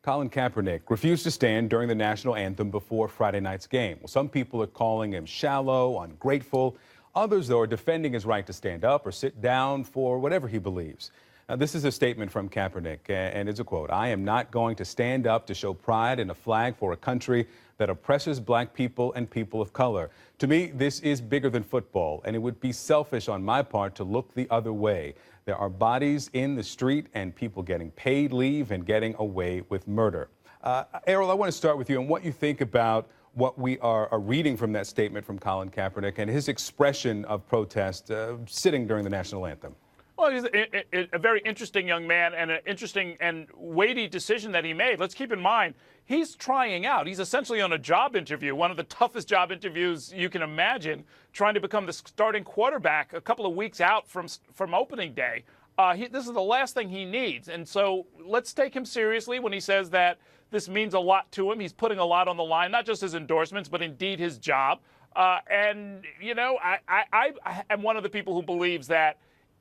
Colin Kaepernick refused to stand during the national anthem before Friday night's game. Well, some people are calling him shallow, ungrateful. Others, though, are defending his right to stand up or sit down for whatever he believes. Now, this is a statement from Kaepernick, and it's a quote. "I am not going to stand up to show pride in a flag for a country that oppresses black people and people of color. To me, this is bigger than football, and it would be selfish on my part to look the other way. There are bodies in the street and people getting paid leave and getting away with murder." Errol, I want to start with you and what you think about what we are reading from that statement from Colin Kaepernick and his expression of protest sitting during the national anthem. Well, he's a very interesting young man and an interesting and weighty decision that he made. Let's keep in mind, he's trying out. He's essentially on a job interview, one of the toughest job interviews you can imagine, trying to become the starting quarterback a couple of weeks out from opening day. This is the last thing he needs. And so let's take him seriously when he says that this means a lot to him. He's putting a lot on the line, not just his endorsements, but indeed his job. And, you know, I am one of the people who believes that,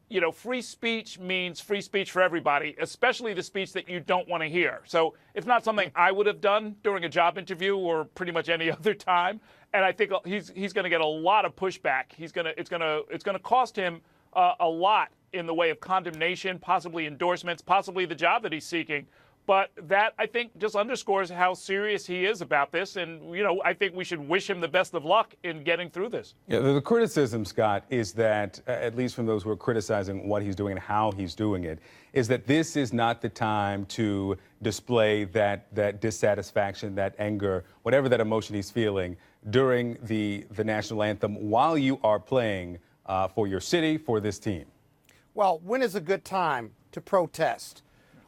you know, free speech means free speech for everybody, especially the speech that you don't want to hear. So it's not something I would have done during a job interview or pretty much any other time. And I think he's going to get a lot of pushback. It's going to cost him a lot in the way of condemnation, possibly endorsements, possibly the job that he's seeking. But that, I think, just underscores how serious he is about this. And, you know, I think we should wish him the best of luck in getting through this. Yeah, the criticism, Scott, is that, at least from those who are criticizing what he's doing and how he's doing it, is that this is not the time to display that dissatisfaction, that anger, whatever that emotion he's feeling during the national anthem while you are playing for your city, for this team. Well, when is a good time to protest?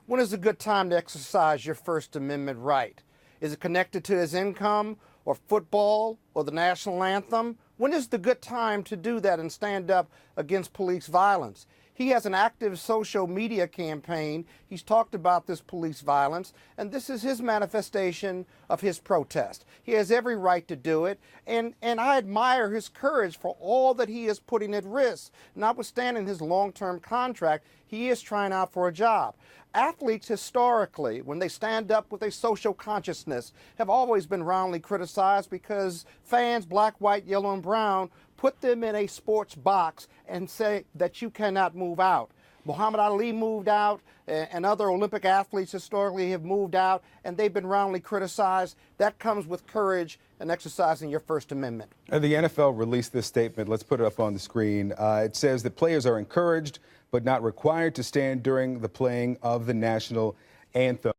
When is a good time to exercise your First Amendment right? Is it connected to his income or football or the national anthem? When is the good time to do that and stand up against police violence? He has an active social media campaign. He's talked about this police violence, and this is his manifestation of his protest. He has every right to do it, and I admire his courage for all that he is putting at risk. Notwithstanding his long-term contract, he is trying out for a job. Athletes historically, when they stand up with a social consciousness, have always been roundly criticized because fans, black, white, yellow, and brown, put them in a sports box and say that you cannot move out. Muhammad Ali moved out, and other Olympic athletes historically have moved out, and they've been roundly criticized. That comes with courage and exercising your First Amendment. The NFL released this statement. Let's put it up on the screen. It says that players are encouraged but not required to stand during the playing of the national anthem.